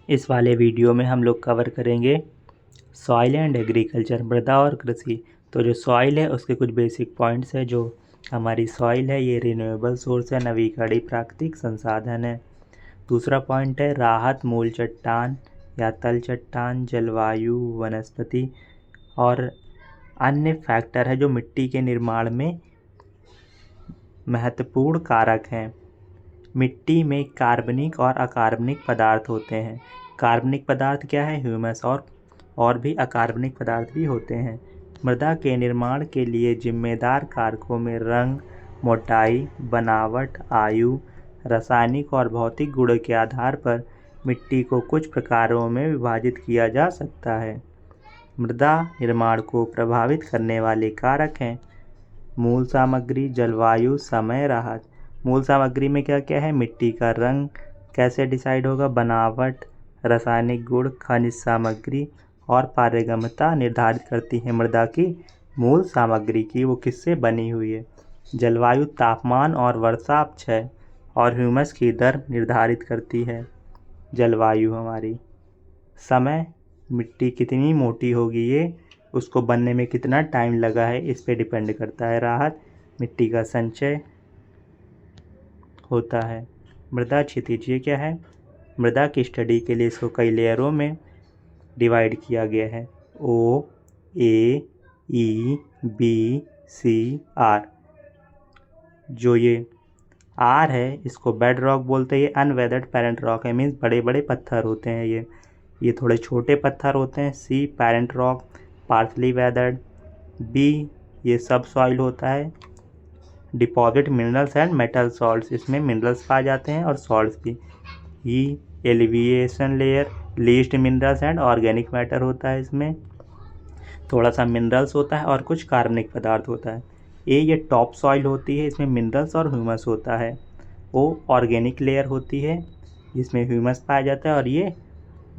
इस वाले वीडियो में हम लोग कवर करेंगे सॉइल एंड एग्रीकल्चर, मृदा और कृषि। तो जो सॉइल है उसके कुछ बेसिक पॉइंट्स है। जो हमारी सॉइल है ये रिन्यूएबल सोर्स है, नवीकरणीय प्राकृतिक संसाधन है। दूसरा पॉइंट है राहत मूल चट्टान या तल चट्टान, जलवायु, वनस्पति और अन्य फैक्टर है जो मिट्टी के निर्माण में महत्वपूर्ण कारक हैं। मिट्टी में कार्बनिक और अकार्बनिक पदार्थ होते हैं। कार्बनिक पदार्थ क्या है? ह्यूमस। और भी अकार्बनिक पदार्थ भी होते हैं। मृदा के निर्माण के लिए जिम्मेदार कारकों में रंग, मोटाई, बनावट, आयु, रासायनिक और भौतिक गुणों के आधार पर मिट्टी को कुछ प्रकारों में विभाजित किया जा सकता है। मृदा निर्माण को प्रभावित करने वाले कारक हैं मूल सामग्री, जलवायु, समय, राहत। मूल सामग्री में क्या क्या है? मिट्टी का रंग कैसे डिसाइड होगा, बनावट, रासायनिक गुण, खनिज सामग्री और पारगम्यता निर्धारित करती है मृदा की मूल सामग्री की वो किससे बनी हुई है। जलवायु तापमान और वर्षा क्षय और ह्यूमस की दर निर्धारित करती है जलवायु हमारी। समय, मिट्टी कितनी मोटी होगी ये उसको बनने में कितना टाइम लगा है इस पे डिपेंड करता है। राहत, मिट्टी का संचय होता है। मृदा क्षितिज ये क्या है? मृदा की स्टडी के लिए इसको कई लेयरों में डिवाइड किया गया है। ओ, ए, ई, बी, सी, आर। जो ये आर है इसको बेड रॉक बोलते हैं। ये अनवेदर्ड पेरेंट रॉक है, मीन्स बड़े बड़े पत्थर होते हैं ये थोड़े छोटे पत्थर होते हैं। C parent rock, partially weathered. B ये सब सॉइल होता है। Deposit minerals and metal salts, इसमें मिनरल्स पाए जाते हैं और सॉल्ट्स भी। E eluviation layer, least minerals and organic matter होता है, इसमें थोड़ा सा मिनरल्स होता है और कुछ कार्बनिक पदार्थ होता है। ए ये टॉप सॉइल होती है, इसमें मिनरल्स और ह्यूमस होता है। ओ ऑर्गेनिक लेयर होती है जिसमें ह्यूमस पाया जाता है और ये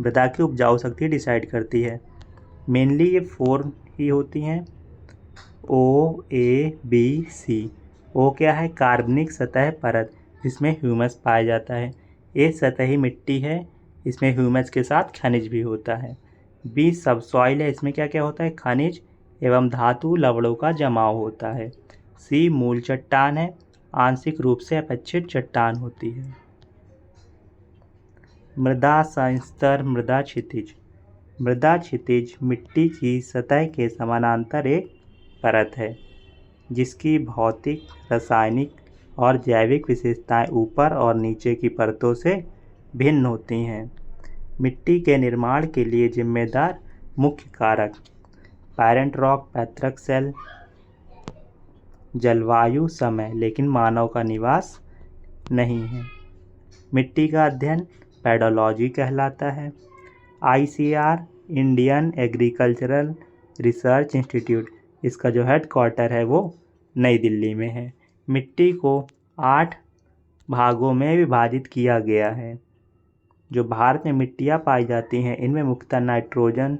मृदा की उपजाऊ शक्ति डिसाइड करती है। मेनली ये 4 ही होती हैं, ओ, ए, बी, सी। ओ क्या है? कार्बनिक सतह परत जिसमें ह्यूमस पाया जाता है। ए सतही मिट्टी है, इसमें ह्यूमस के साथ खनिज भी होता है। बी सब सॉइल है, इसमें क्या क्या होता है? खनिज एवं धातु लवणों का जमाव होता है। सी मूल चट्टान है, आंशिक रूप से अपक्षित चट्टान होती है। मृदा संस्तर, मृदा क्षितिज। मृदा क्षितिज मिट्टी की सतह के समानांतर एक परत है जिसकी भौतिक, रासायनिक और जैविक विशेषताएं ऊपर और नीचे की परतों से भिन्न होती हैं। मिट्टी के निर्माण के लिए जिम्मेदार मुख्य कारक पेरेंट रॉक, पैतृक सेल, जलवायु, समय, लेकिन मानव का निवास नहीं है। मिट्टी का अध्ययन पेडोलॉजी कहलाता है। ICR Indian agricultural research institute, इसका जो हेडक्वार्टर है वो नई दिल्ली में है। मिट्टी को 8 भागों में विभाजित किया गया है। जो भारत में मिट्टियाँ पाई जाती हैं इनमें मुख्यतः नाइट्रोजन,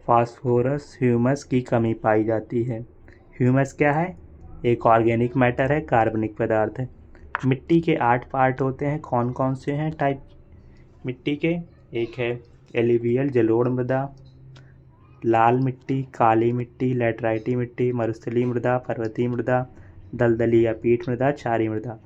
फास्फोरस, ह्यूमस की कमी पाई जाती है। ह्यूमस क्या है? एक ऑर्गेनिक मैटर है, कार्बनिक पदार्थ है। मिट्टी के 8 पार्ट होते हैं। कौन कौन से हैं टाइप मिट्टी के? एक है एलुवियल जलोढ़ मृदा, लाल मिट्टी, काली मिट्टी, लैटराइटी मिट्टी, मरुस्थलीय मृदा, पर्वतीय मृदा, दलदली या पीठ मृदा, क्षारीय मृदा।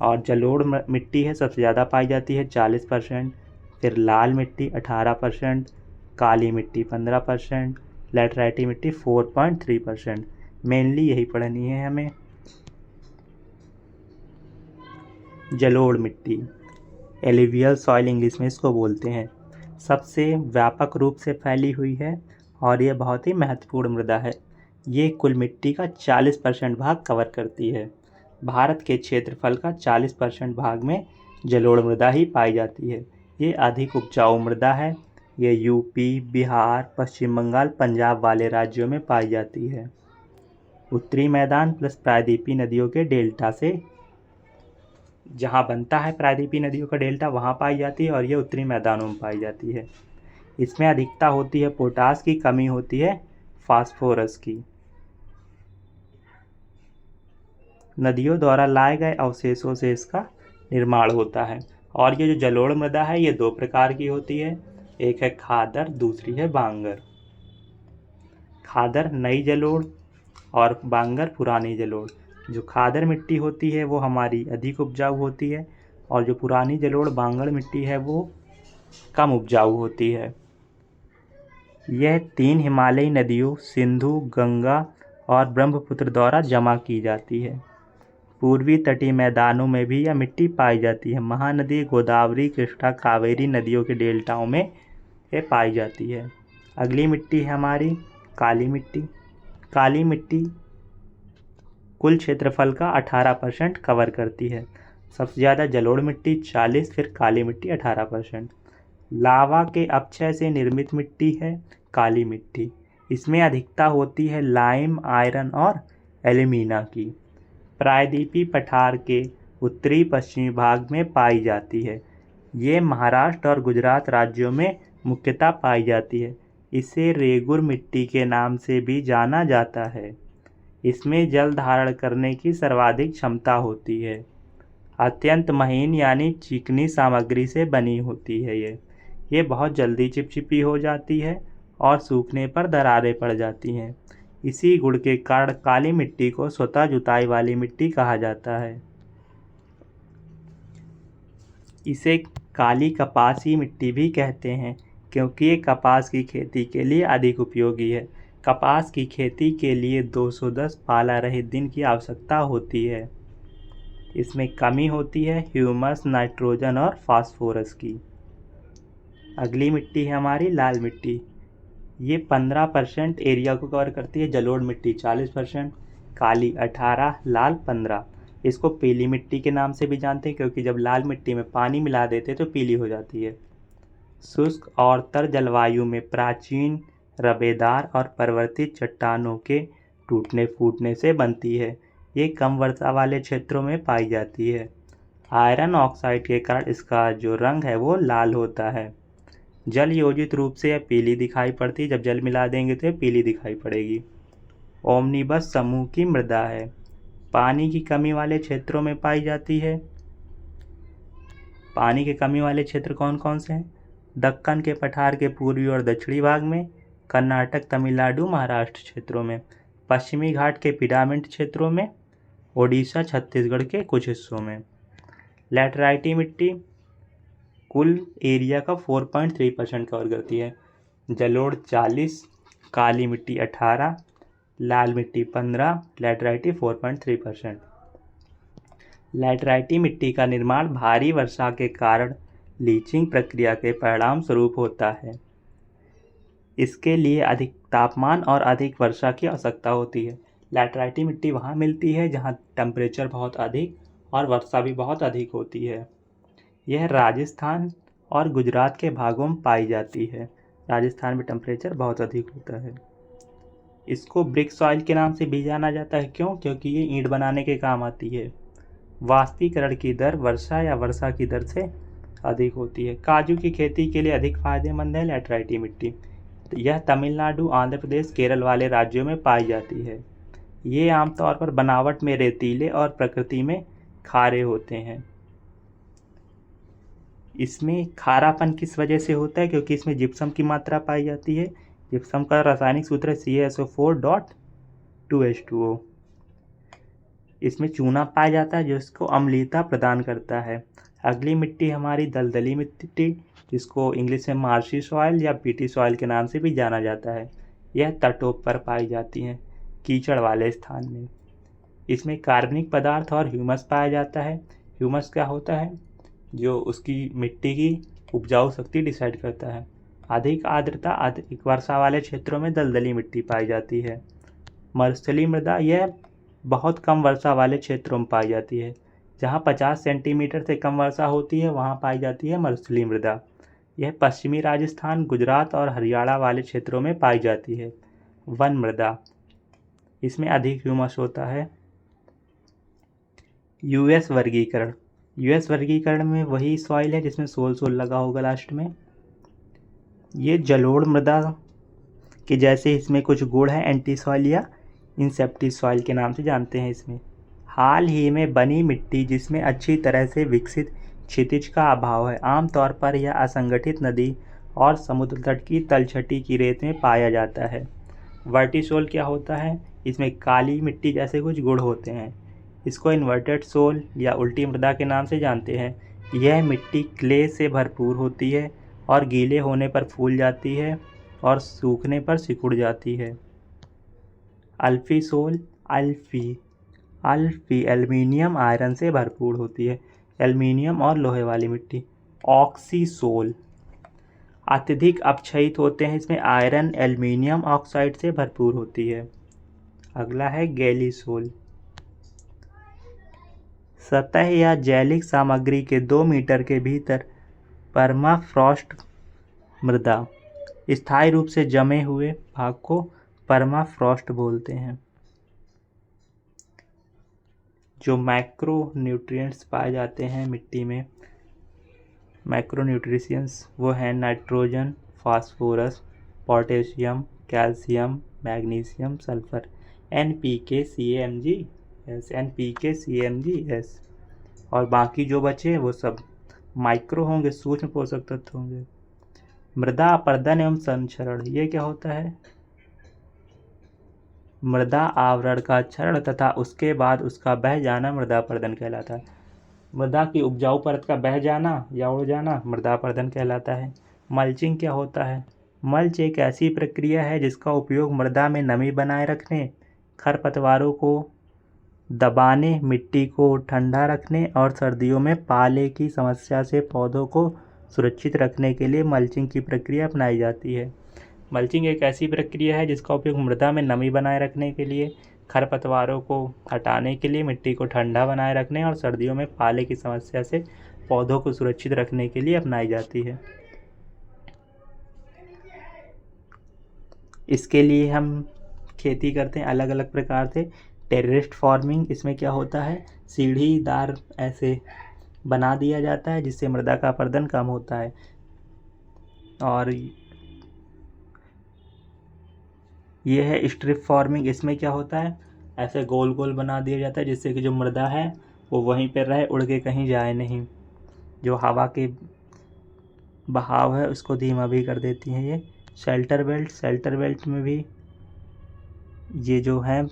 और जलोढ़ मिट्टी है सबसे ज़्यादा पाई जाती है 40%, फिर लाल मिट्टी 18%, काली मिट्टी 15%, लैटराइटी मिट्टी 4.3%। मेनली यही पढ़नी है हमें। जलोढ़ मिट्टी, एलुवियल सॉइल इंग्लिश में इसको बोलते हैं, सबसे व्यापक रूप से फैली हुई है और ये बहुत ही महत्वपूर्ण मृदा है। ये कुल मिट्टी का 40% भाग कवर करती है। भारत के क्षेत्रफल का 40% भाग में जलोढ़ मृदा ही पाई जाती है। ये अधिक उपजाऊ मृदा है। ये यूपी, बिहार, पश्चिम बंगाल, पंजाब वाले राज्यों में पाई जाती है। उत्तरी मैदान प्लस प्रायद्वीपीय नदियों के डेल्टा से, जहाँ बनता है प्रायद्वीपीय नदियों का डेल्टा वहाँ पाई जाती है और ये उत्तरी मैदानों में पाई जाती है। इसमें अधिकता होती है पोटास की, कमी होती है फास्फोरस की। नदियों द्वारा लाए गए अवशेषों से इसका निर्माण होता है और ये जो जलोढ़ मृदा है ये 2 प्रकार की होती है, एक है खादर, दूसरी है बांगर। खादर नई जलोढ़ और बांगर पुरानी जलोढ़। जो खादर मिट्टी होती है वो हमारी अधिक उपजाऊ होती है और जो पुरानी जलोढ़ बांगर मिट्टी है वो कम उपजाऊ होती है। यह 3 हिमालयी नदियों सिंधु, गंगा और ब्रह्मपुत्र द्वारा जमा की जाती है। पूर्वी तटीय मैदानों में भी यह मिट्टी पाई जाती है। महानदी गोदावरी, कृष्णा, कावेरी नदियों के डेल्टाओं में ये पाई जाती है। अगली मिट्टी है हमारी काली मिट्टी। काली मिट्टी कुल क्षेत्रफल का 18% कवर करती है। सबसे ज़्यादा जलोढ़ मिट्टी 40, फिर काली मिट्टी 18%। लावा के अपक्षय से निर्मित मिट्टी है काली मिट्टी। इसमें अधिकता होती है लाइम, आयरन और एल्यूमिना की। प्रायद्वीपीय पठार के उत्तरी पश्चिमी भाग में पाई जाती है। ये महाराष्ट्र और गुजरात राज्यों में मुख्यतः पाई जाती है। इसे रेगुर मिट्टी के नाम से भी जाना जाता है। इसमें जल धारण करने की सर्वाधिक क्षमता होती है। अत्यंत महीन यानी चिकनी सामग्री से बनी होती है। ये बहुत जल्दी चिपचिपी हो जाती है और सूखने पर दरारें पड़ जाती हैं। इसी गुण के कारण काली मिट्टी को स्वतः जुताई वाली मिट्टी कहा जाता है। इसे काली कपासी मिट्टी भी कहते हैं क्योंकि ये कपास की खेती के लिए अधिक उपयोगी है। कपास की खेती के लिए 210 पाला रहित दिन की आवश्यकता होती है। इसमें कमी होती है ह्यूमस, नाइट्रोजन और फास्फोरस की। अगली मिट्टी है हमारी लाल मिट्टी। ये 15% एरिया को कवर करती है। जलोढ़ मिट्टी 40%, काली 18, लाल 15। इसको पीली मिट्टी के नाम से भी जानते हैं क्योंकि जब लाल मिट्टी में पानी मिला देते तो पीली हो जाती है। शुष्क और तर जलवायु में प्राचीन, रबेदार और परिवर्तित चट्टानों के टूटने फूटने से बनती है। ये कम वर्षा वाले क्षेत्रों में पाई जाती है। आयरन ऑक्साइड के कारण इसका जो रंग है वो लाल होता है। जल योजित रूप से यह पीली दिखाई पड़ती है। जब जल मिला देंगे तो यह पीली दिखाई पड़ेगी। ओमनिबस समूह की मृदा है। पानी की कमी वाले क्षेत्रों में पाई जाती है। पानी की कमी वाले क्षेत्र कौन कौन से हैं? दक्कन के पठार के पूर्वी और दक्षिणी भाग में, कर्नाटक, तमिलनाडु, महाराष्ट्र क्षेत्रों में, पश्चिमी घाट के पिरामिड क्षेत्रों में, ओडिशा, छत्तीसगढ़ के कुछ हिस्सों में। लैटराइटी मिट्टी कुल एरिया का 4.3% कवर करती है। जलोढ़ 40, काली मिट्टी 18, लाल मिट्टी 15, लैटराइटी 4.3%। लैटराइटी मिट्टी का निर्माण भारी वर्षा के कारण लीचिंग प्रक्रिया के परिणाम स्वरूप होता है। इसके लिए अधिक तापमान और अधिक वर्षा की आवश्यकता होती है। लैटराइटी मिट्टी वहाँ मिलती है जहाँ टेम्परेचर बहुत अधिक और वर्षा भी बहुत अधिक होती है। यह राजस्थान और गुजरात के भागों में पाई जाती है। राजस्थान में टेम्परेचर बहुत अधिक होता है। इसको ब्रिक सॉइल के नाम से भी जाना जाता है। क्यों? क्योंकि ये ईंट बनाने के काम आती है। वाष्पीकरण की दर वर्षा या वर्षा की दर से अधिक होती है। काजू की खेती के लिए अधिक फायदेमंद है लैटराइटी मिट्टी। यह तमिलनाडु, आंध्र प्रदेश, केरल वाले राज्यों में पाई जाती है। ये आमतौर पर बनावट में रेतीले और प्रकृति में खारे होते हैं। इसमें खारापन किस वजह से होता है? क्योंकि इसमें जिप्सम की मात्रा पाई जाती है। जिप्सम का रासायनिक सूत्र है CaSO4.2H2O। इसमें चूना पाया जाता है जो इसको अम्लीयता प्रदान करता है। अगली मिट्टी हमारी दलदली मिट्टी, जिसको इंग्लिश में मार्शी सॉइल या पीटी सॉइल के नाम से भी जाना जाता है। यह तटों पर पाई जाती हैं, कीचड़ वाले स्थान में। इसमें कार्बनिक पदार्थ और ह्यूमस पाया जाता है। ह्यूमस क्या होता है? जो उसकी मिट्टी की उपजाऊ शक्ति डिसाइड करता है। अधिक आर्द्रता, अधिक वर्षा वाले क्षेत्रों में दलदली मिट्टी पाई जाती है। मरुस्थलीय मृदा, यह बहुत कम वर्षा वाले क्षेत्रों में पाई जाती है। जहाँ 50 सेंटीमीटर से कम वर्षा होती है वहाँ पाई जाती है मरुस्थलीय मृदा। यह पश्चिमी राजस्थान, गुजरात और हरियाणा वाले क्षेत्रों में पाई जाती है। वन मृदा, इसमें अधिक ह्यूमस होता है। यूएस वर्गीकरण। यूएस वर्गीकरण में वही सॉइल है जिसमें सोल लगा होगा लास्ट में। ये जलोढ़ मृदा के जैसे इसमें कुछ गुण है। एंटी सॉइल या इंसेप्टी सॉइल के नाम से जानते हैं इसमें। हाल ही में बनी मिट्टी जिसमें अच्छी तरह से विकसित क्षितिज का अभाव है। आमतौर पर यह असंगठित नदी और समुद्र तट की तलछटी की रेत में पाया जाता है। वर्टिसोल क्या होता है? इसमें काली मिट्टी जैसे कुछ गुण होते हैं। इसको इन्वर्टेड सोल या उल्टी मृदा के नाम से जानते हैं। यह मिट्टी क्ले से भरपूर होती है और गीले होने पर फूल जाती है और सूखने पर सिकुड़ जाती है। अल्फी सोल, अल्फी एल्युमिनियम आयरन से भरपूर होती है। एल्युमिनियम और लोहे वाली मिट्टी। ऑक्सी सोल अत्यधिक अपक्षयित होते हैं। इसमें आयरन एल्युमिनियम ऑक्साइड से भरपूर होती है। अगला है गैली सोल। सतह या जैलिक सामग्री के 2 मीटर के भीतर परमाफ्रॉस्ट मृदा, स्थायी रूप से जमे हुए भाग को परमाफ्रॉस्ट बोलते हैं। जो मैक्रो न्यूट्रिएंट्स पाए जाते हैं मिट्टी में, मैक्रो न्यूट्रिशंस, वो हैं nitrogen, phosphorus, potassium, calcium, magnesium, sulphur, NPK, CMG, और बाकी जो बचे वो सब माइक्रो होंगे, सूक्ष्म पोषक तत्व होंगे। मृदा अपर्दन एवं संक्षरण, ये क्या होता है? मृदा आवरण का क्षरण तथा उसके बाद उसका बह जाना मृदा अपर्दन कहलाता है। मृदा की उपजाऊ परत का बह जाना या उड़ जाना मृदा अपर्दन कहलाता है। मल्चिंग क्या होता है? मल्च एक ऐसी प्रक्रिया है जिसका उपयोग मृदा में नमी बनाए रखने, खरपतवारों को दबाने, मिट्टी को ठंडा रखने और सर्दियों में पाले की समस्या से पौधों को सुरक्षित रखने के लिए मल्चिंग की प्रक्रिया अपनाई जाती है। मल्चिंग एक ऐसी प्रक्रिया है जिसका उपयोग मृदा में नमी बनाए रखने के लिए, खरपतवारों को हटाने के लिए, मिट्टी को ठंडा बनाए रखने और सर्दियों में पाले की समस्या से पौधों को सुरक्षित रखने के लिए अपनाई जाती है। इसके लिए हम खेती करते हैं अलग अलग प्रकार से। टेरेस्ड फार्मिंग, इसमें क्या होता है? सीढ़ीदार ऐसे बना दिया जाता है जिससे मृदा का अपर्दन कम होता है। और ये है स्ट्रिप फार्मिंग। इसमें क्या होता है? ऐसे गोल गोल बना दिया जाता है जिससे कि जो मृदा है वो वहीं पर रहे, उड़ के कहीं जाए नहीं। जो हवा के बहाव है उसको धीमा भी कर देती हैं ये। शेल्टर बेल्ट में भी ये जो है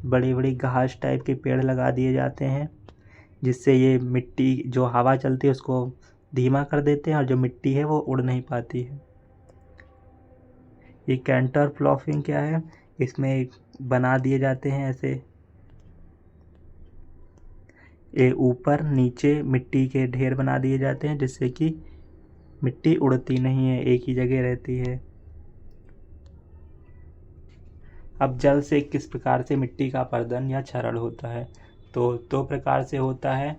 बड़ी बड़ी घास टाइप के पेड़ लगा दिए जाते हैं जिससे ये मिट्टी, जो हवा चलती है उसको धीमा कर देते हैं और जो मिट्टी है वो उड़ नहीं पाती है। ये कैंटर प्लॉफिंग क्या है? इसमें बना दिए जाते हैं ऐसे, ये ऊपर नीचे मिट्टी के ढेर बना दिए जाते हैं जिससे कि मिट्टी उड़ती नहीं है, एक ही जगह रहती है। अब जल से किस प्रकार से मिट्टी का अपर्दन या क्षरण होता है? तो 2 प्रकार से होता है।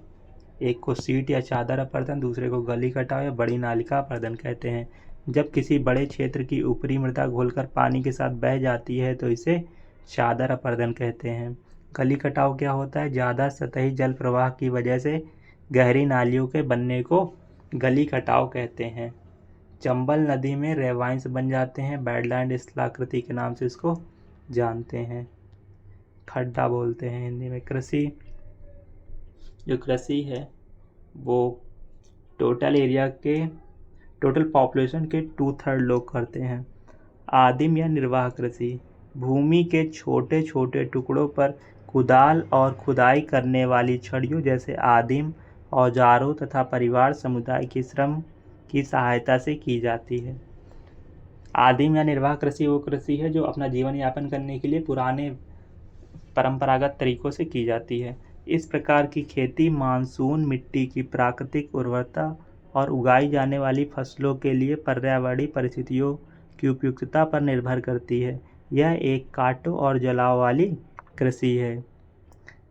एक को सीट या चादर अपर्दन, दूसरे को गली कटाव या बड़ी नालिका अपर्दन कहते हैं। जब किसी बड़े क्षेत्र की ऊपरी मृदा घुलकर पानी के साथ बह जाती है तो इसे चादर अपर्दन कहते हैं। गली कटाव क्या होता है? ज़्यादा सतही जल प्रवाह की वजह से गहरी नालियों के बनने को गली कटाव कहते हैं। चंबल नदी में रेवाइंस बन जाते हैं, बैडलैंड स्थलाकृति के नाम से इसको जानते हैं, खड्डा बोलते हैं हिंदी में। कृषि, जो कृषि है वो टोटल पॉपुलेशन के 2/3 लोग करते हैं। आदिम या निर्वाह कृषि, भूमि के छोटे छोटे टुकड़ों पर कुदाल और खुदाई करने वाली छड़ियों जैसे आदिम औजारों तथा परिवार समुदाय की श्रम की सहायता से की जाती है। आदिम या निर्वाह कृषि वो कृषि है जो अपना जीवन यापन करने के लिए पुराने परंपरागत तरीकों से की जाती है। इस प्रकार की खेती मानसून, मिट्टी की प्राकृतिक उर्वरता और उगाई जाने वाली फसलों के लिए पर्यावरणीय परिस्थितियों की उपयुक्तता पर निर्भर करती है। यह एक काटो और जलाओ वाली कृषि है।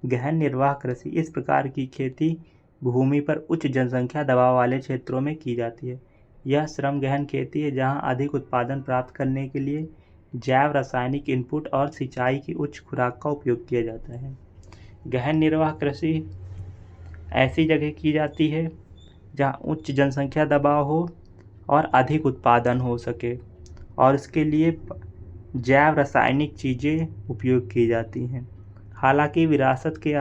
गहन निर्वाह कृषि, इस प्रकार की खेती भूमि पर उच्च जनसंख्या दबाव वाले क्षेत्रों में की जाती है। यह श्रम गहन खेती है जहां अधिक उत्पादन प्राप्त करने के लिए जैव रासायनिक इनपुट और सिंचाई की उच्च खुराक का उपयोग किया जाता है। गहन निर्वाह कृषि ऐसी जगह की जाती है जहां उच्च जनसंख्या दबाव हो और अधिक उत्पादन हो सके और इसके लिए जैव रासायनिक चीज़ें उपयोग की जाती हैं। हालांकि विरासत के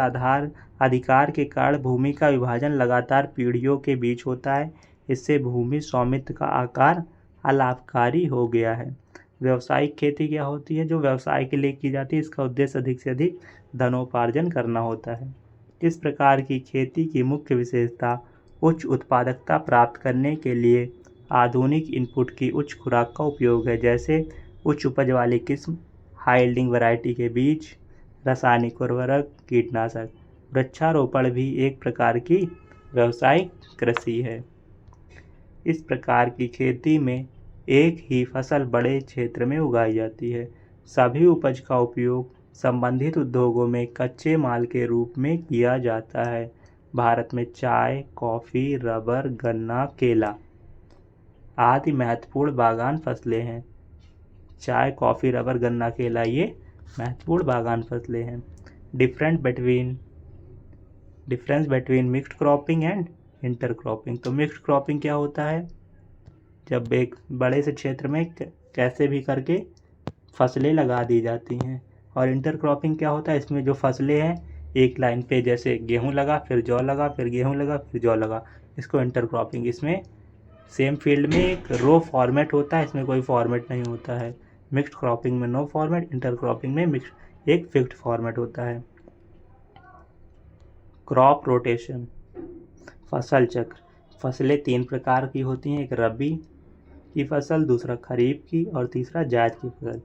अधिकार के कारण भूमि का विभाजन लगातार पीढ़ियों के बीच होता है। इससे भूमि स्वामित्व का आकार अलाभकारी हो गया है। व्यावसायिक खेती क्या होती है? जो व्यवसाय के लिए की जाती है, इसका उद्देश्य अधिक से अधिक धनोपार्जन करना होता है। इस प्रकार की खेती की मुख्य विशेषता उच्च उत्पादकता प्राप्त करने के लिए आधुनिक इनपुट की उच्च खुराक का उपयोग है, जैसे उच्च उपज वाली किस्म, हाई यील्डिंग वैरायटी के बीज, रासायनिक उर्वरक, कीटनाशक। वृक्षारोपण भी एक प्रकार की व्यावसायिक कृषि है। इस प्रकार की खेती में एक ही फसल बड़े क्षेत्र में उगाई जाती है। सभी उपज का उपयोग संबंधित उद्योगों में कच्चे माल के रूप में किया जाता है। भारत में चाय, कॉफ़ी, रबर, गन्ना, केला आदि महत्वपूर्ण बागान फसलें हैं। चाय, कॉफ़ी, रबर, गन्ना, केला ये महत्वपूर्ण बागान फसलें हैं। Difference between mixed cropping and inter cropping. तो मिक्स्ड क्रॉपिंग क्या होता है? जब एक बड़े से क्षेत्र में कैसे भी करके फसलें लगा दी जाती हैं। और इंटर क्रॉपिंग क्या होता है? इसमें जो फसलें हैं एक लाइन पे, जैसे गेहूं लगा, फिर जौ लगा, फिर गेहूं लगा, फिर जौ लगा, इसको इंटर क्रॉपिंग। इसमें सेम फील्ड में एक रो फॉर्मेट होता है, इसमें कोई फॉर्मेट नहीं होता है। मिक्स्ड क्रॉपिंग में नो फॉर्मेट, इंटर क्रॉपिंग में मिक्स्ड एक फिक्स्ड फॉर्मेट होता है। क्रॉप रोटेशन, फसल चक्र। फसलें 3 प्रकार की होती हैं, एक रबी की फसल, दूसरा खरीफ की और तीसरा जायद की फसल।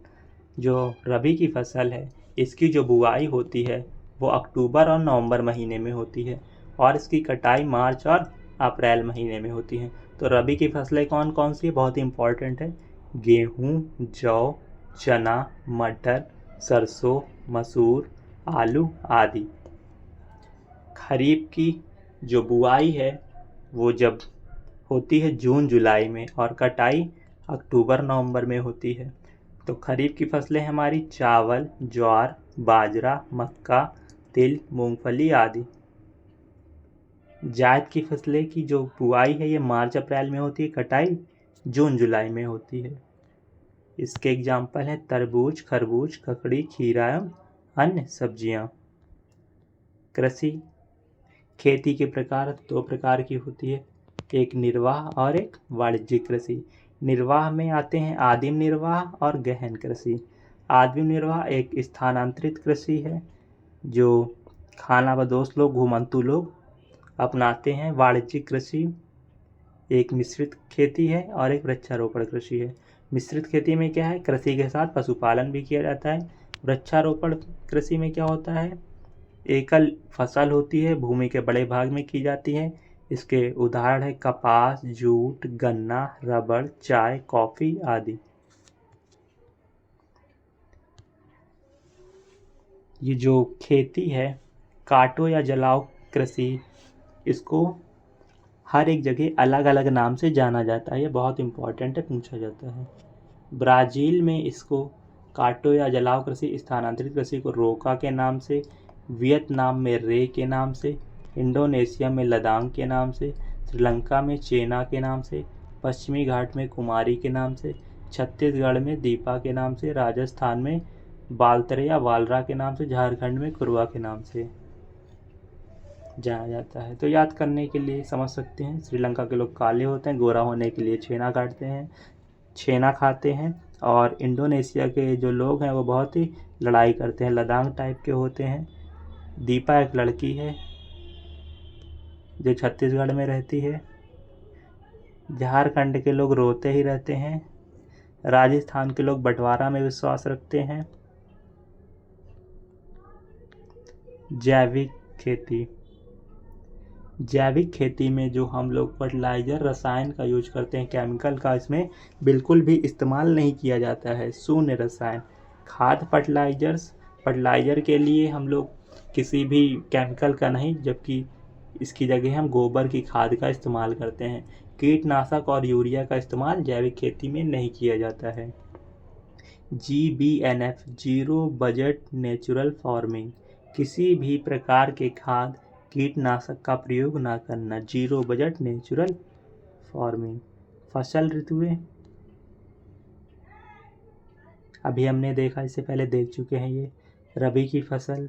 जो रबी की फसल है, इसकी जो बुआई होती है वो अक्टूबर और नवंबर महीने में होती है और इसकी कटाई मार्च और अप्रैल महीने में होती है। तो रबी की फसलें कौन कौन सी है? बहुत ही इम्पोर्टेंट है। गेहूँ, जौ, चना, मटर, सरसों, मसूर, आलू आदि। खरीफ की जो बुआई है वो जब होती है जून जुलाई में और कटाई अक्टूबर नवंबर में होती है। तो खरीफ की फसलें हमारी चावल, ज्वार, बाजरा, मक्का, तिल, मूंगफली आदि। जायद की फसलें की जो बुआई है ये मार्च अप्रैल में होती है, कटाई जून जुलाई में होती है। इसके एग्जाम्पल हैं तरबूज, खरबूज, ककड़ी, खीरा एवं अन्य सब्जियां। कृषि खेती के प्रकार 2 प्रकार की होती है, एक निर्वाह और एक वाणिज्यिक कृषि। निर्वाह में आते हैं आदिम निर्वाह और गहन कृषि। आदिम निर्वाह एक स्थानांतरित कृषि है जो खानाबदोश लोग, घुमंतू लोग अपनाते हैं। वाणिज्यिक कृषि एक मिश्रित खेती है और एक वृक्षारोपण कृषि है। मिश्रित खेती में क्या है? कृषि के साथ पशुपालन भी किया जाता है। वृक्षारोपण कृषि में क्या होता है? एकल फसल होती है, भूमि के बड़े भाग में की जाती है। इसके उदाहरण है कपास, जूट, गन्ना, रबड़, चाय, कॉफ़ी आदि। ये जो खेती है काटो या जलाओ कृषि, इसको हर एक जगह अलग अलग नाम से जाना जाता है। ये बहुत इम्पोर्टेंट है, पूछा जाता है। ब्राज़ील में इसको काटो या जलाओ कृषि, स्थानांतरित कृषि को रोका के नाम से, वियतनाम में रे के नाम से, इंडोनेशिया में लदांग के नाम से, श्रीलंका में चेना के नाम से, पश्चिमी घाट में कुमारी के नाम से, छत्तीसगढ़ में दीपा के नाम से, राजस्थान में बालतरे या वालरा के नाम से, झारखंड में कुरवा के नाम से जाना जाता है। तो याद करने के लिए समझ सकते हैं, श्रीलंका के लोग काले होते हैं, गोरा होने के लिए छेना काटते हैं, छेना खाते हैं। और इंडोनेशिया के जो लोग हैं वो बहुत ही लड़ाई करते हैं, लदांग टाइप के होते हैं। दीपा एक लड़की है जो छत्तीसगढ़ में रहती है। झारखंड के लोग रोते ही रहते हैं। राजस्थान के लोग बंटवारा में विश्वास रखते हैं। जैविक खेती, जैविक खेती में जो हम लोग फर्टिलाइज़र, रसायन का यूज करते हैं, केमिकल का इसमें बिल्कुल भी इस्तेमाल नहीं किया जाता है। शून्य रसायन। खाद फर्टिलाइज़र के लिए हम लोग किसी भी केमिकल का नहीं, जबकि इसकी जगह हम गोबर की खाद का इस्तेमाल करते हैं। कीटनाशक और यूरिया का इस्तेमाल जैविक खेती में नहीं किया जाता है। GBNF, zero budget natural farming, किसी भी प्रकार के खाद कीटनाशक का प्रयोग ना करना। Zero budget natural farming. फसल ऋतुएं अभी हमने देखा, इससे पहले देख चुके हैं। ये रबी की फसल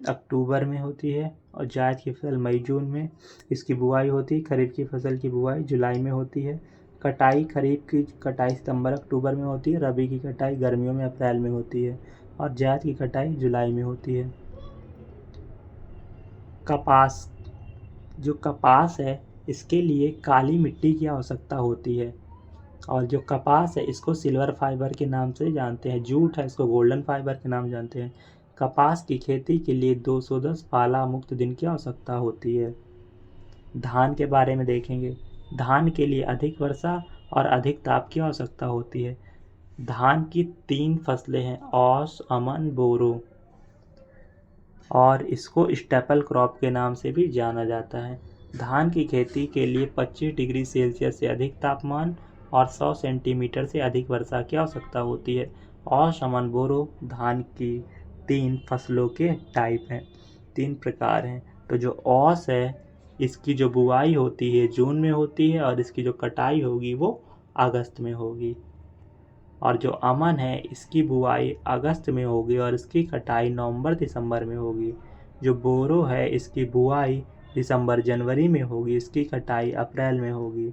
अक्टूबर में होती है और जायद की फसल मई जून में इसकी बुआई होती है। खरीफ की फसल की बुआई जुलाई में होती है। कटाई खरीफ की कटाई सितंबर अक्टूबर में होती है। रबी की कटाई गर्मियों में अप्रैल में होती है और जायद की कटाई जुलाई में होती है। कपास, जो कपास है इसके लिए काली मिट्टी की आवश्यकता होती है और जो कपास है इसको सिल्वर फाइबर के नाम से जानते हैं। जूट है इसको गोल्डन फाइबर के नाम जानते हैं। कपास की खेती के लिए 210 पाला मुक्त दिन की आवश्यकता होती है। धान के बारे में देखेंगे। धान के लिए अधिक वर्षा और अधिक ताप की आवश्यकता होती है। धान की 3 फसलें हैं, औस, अमन, बोरो, और इसको स्टेपल क्रॉप के नाम से भी जाना जाता है। धान की खेती के लिए 25 डिग्री सेल्सियस से अधिक तापमान और 100 सेंटीमीटर से अधिक वर्षा की आवश्यकता होती है। औस, अमन, बोरो धान की 3 फसलों के टाइप हैं, 3 प्रकार हैं। तो जो औस है इसकी जो बुआई होती है जून में होती है और इसकी जो कटाई होगी वो अगस्त में होगी। और जो अमन है इसकी बुआई अगस्त में होगी और इसकी कटाई नवंबर दिसंबर में होगी। जो बोरो है इसकी बुआई दिसंबर जनवरी में होगी, इसकी कटाई अप्रैल में होगी।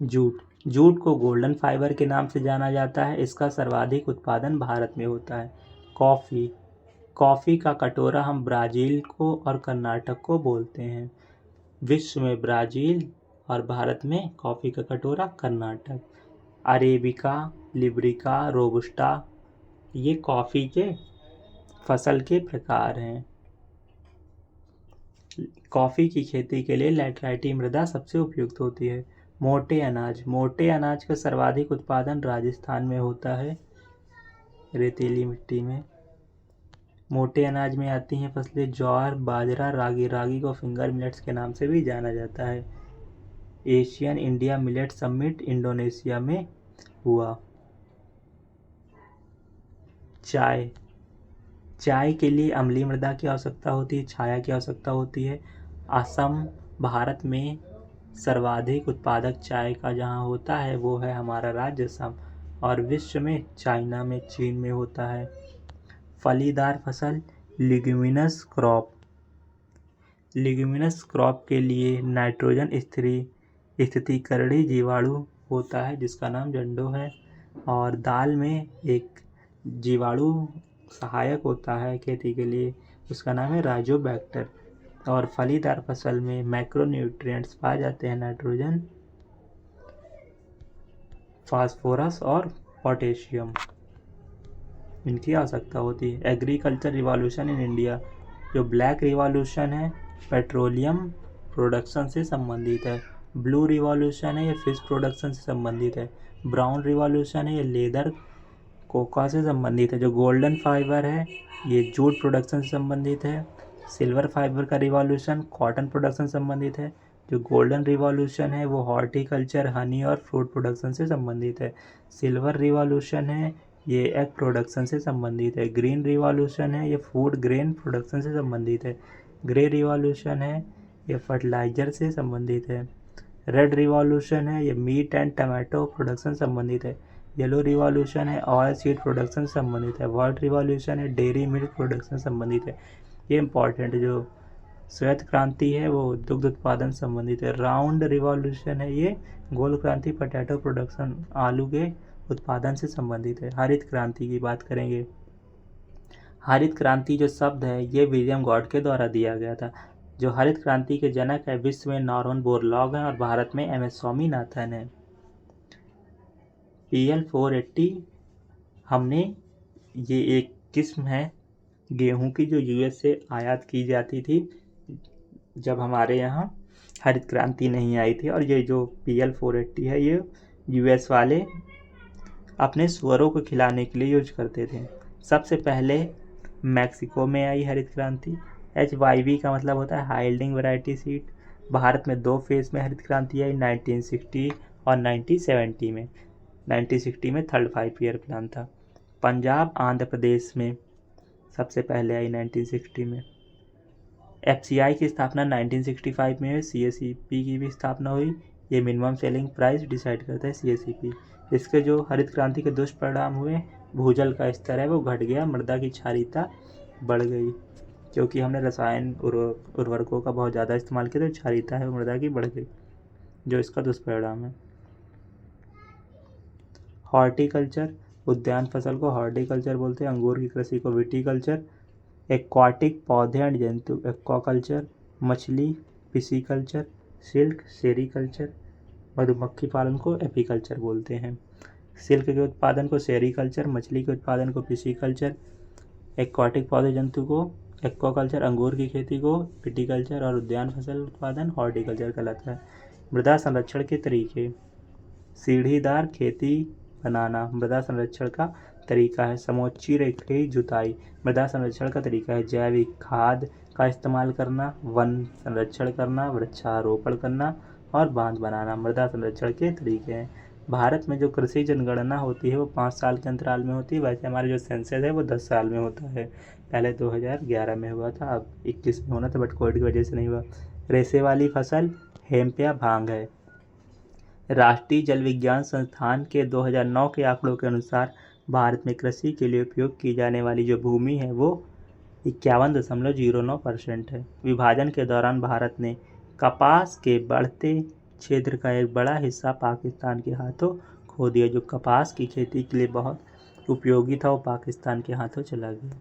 जूट, जूट को गोल्डन फाइबर के नाम से जाना जाता है। इसका सर्वाधिक उत्पादन भारत में होता है। कॉफ़ी, कॉफ़ी का कटोरा हम ब्राज़ील को और कर्नाटक को बोलते हैं। विश्व में ब्राज़ील और भारत में कॉफ़ी का कटोरा कर्नाटक। अरेबिका, लिब्रिका, रोबस्टा ये कॉफ़ी के फसल के प्रकार हैं। कॉफ़ी की खेती के लिए लैटराइटी मृदा सबसे उपयुक्त होती है। मोटे अनाज, मोटे अनाज का सर्वाधिक उत्पादन राजस्थान में होता है, रेतीली मिट्टी में। मोटे अनाज में आती हैं फसलें ज्वार, बाजरा, रागी। रागी को फिंगर मिलेट्स के नाम से भी जाना जाता है। Asian India millet summit Indonesia में हुआ। चाय, चाय के लिए अम्लीय मृदा की आवश्यकता होती है, छाया की आवश्यकता होती है। असम भारत में सर्वाधिक उत्पादक चाय का जहाँ होता है वो है हमारा राज्य असम, और विश्व में चाइना में, चीन में होता है। फलीदार फसल लिग्यूमिनस क्रॉप, लिग्यूमिनस क्रॉप के लिए नाइट्रोजन स्थिरीकरणीय जीवाणु होता है जिसका नाम जंडो है, और दाल में एक जीवाणु सहायक होता है खेती के लिए, उसका नाम है राइजोबैक्टर। और फलीदार फसल में मैक्रोन्यूट्रिएंट्स पाए जाते हैं, नाइट्रोजन, फास्फोरस और पोटेशियम, इनकी आवश्यकता होती है। एग्रीकल्चर रिवॉल्यूशन इन इंडिया, जो ब्लैक रिवॉल्यूशन है पेट्रोलियम प्रोडक्शन से संबंधित है। ब्लू रिवॉल्यूशन है ये फिश प्रोडक्शन से संबंधित है। ब्राउन रिवॉल्यूशन है ये लेदर कोका से संबंधित है। जो गोल्डन फाइबर है ये जूट प्रोडक्शन से संबंधित है। सिल्वर फाइबर का रिवॉल्यूशन कॉटन प्रोडक्शन से संबंधित है। जो गोल्डन रिवॉल्यूशन है वो हॉर्टिकल्चर, हनी और फ्रूट प्रोडक्शन से संबंधित है। सिल्वर रिवॉल्यूशन है ये एग प्रोडक्शन से संबंधित है। ग्रीन रिवॉल्यूशन है ये फूड ग्रेन प्रोडक्शन से संबंधित है। ग्रे रिवॉल्यूशन है ये फर्टिलाइजर से संबंधित है। रेड रिवॉल्यूशन है ये मीट एंड टमाटो प्रोडक्शन से संबंधित है। येलो रिवॉल्यूशन है ऑयल सीड प्रोडक्शन से संबंधित है। वाइट रिवॉल्यूशन है डेयरी मिल्क प्रोडक्शन से संबंधित है। ये इंपॉर्टेंट, जो श्वेत क्रांति है वो दुग्ध उत्पादन से संबंधित है। राउंड रिवॉल्यूशन है ये गोल क्रांति पोटैटो प्रोडक्शन, आलू के उत्पादन से संबंधित है। हरित क्रांति की बात करेंगे। हरित क्रांति जो शब्द है ये विलियम गॉड के द्वारा दिया गया था। जो हरित क्रांति के जनक है विश्व में नॉर्मन बोरलॉग हैं और भारत में एम.एस. स्वामीनाथन है। PL480 हमने, ये एक किस्म है गेहूं की जो यूएस से आयात की जाती थी जब हमारे यहाँ हरित क्रांति नहीं आई थी, और ये जो PL480 है ये यूएस वाले अपने सुअरों को खिलाने के लिए यूज करते थे। सबसे पहले मैक्सिको में आई हरित क्रांति। HYV का मतलब होता है high yielding variety seed. Bharat में 2 फेज में हरित क्रांति आई, 1960 और 1970 में। 1960 में थर्ड 5 ईयर प्लान था। पंजाब आंध्र प्रदेश में सबसे पहले आई 1960 में। FCI की स्थापना 1965 में हुई। CSEP की भी स्थापना हुई। ये मिनिमम सेलिंग प्राइस डिसाइड करता है CSEP। इसके जो हरित क्रांति के दुष्परिणाम हुए, भूजल का स्तर है वो घट गया, मृदा की क्षारीयता बढ़ गई, क्योंकि हमने रसायन उर्वरकों का बहुत ज़्यादा इस्तेमाल किया तो क्षारीयता है वो मृदा की बढ़ गई, जो इसका दुष्परिणाम है। हॉर्टिकल्चर, उद्यान फसल को हॉर्टिकल्चर बोलते हैं। अंगूर की कृषि को विटीकल्चर। एक्वाटिक, पौधे एंड जंतु, एक्वाकल्चर। मछली, पिसीकल्चर। Silk, sericulture. मधुमक्खी पालन को एपीकल्चर बोलते हैं। सिल्क के उत्पादन को सेरीकल्चर, मछली के उत्पादन को पिसीकल्चर, एक्वाटिक पौधे जंतु को एक्वाकल्चर, अंगूर की खेती को विटीकल्चर और उद्यान फसल उत्पादन हॉर्टिकल्चर कहलाता है। मृदा संरक्षण के तरीके। सीढ़ीदार खेती बनाना मृदा संरक्षण का तरीका है। समोच्ची रेखीय जुताई मृदा संरक्षण का तरीका है। जैविक खाद का इस्तेमाल करना, वन संरक्षण करना, वृक्षारोपण करना और बांध बनाना मृदा संरक्षण के तरीके हैं। भारत में जो कृषि जनगणना होती है वो 5 साल के अंतराल में होती है। वैसे हमारे जो सेंसस है वो 10 साल में होता है। पहले 2011 में हुआ था, अब 21 में होना था, बट कोविड की वजह से नहीं हुआ। रेशे वाली फसल हेम्प या भांग है। राष्ट्रीय जल विज्ञान संस्थान के 2009 के आंकड़ों के अनुसार भारत में कृषि के लिए उपयोग की जाने वाली जो भूमि है वो 51.09% है। विभाजन के दौरान भारत ने कपास के बढ़ते क्षेत्र का एक बड़ा हिस्सा पाकिस्तान के हाथों खो दिया। जो कपास की खेती के लिए बहुत उपयोगी था वो पाकिस्तान के हाथों चला गया।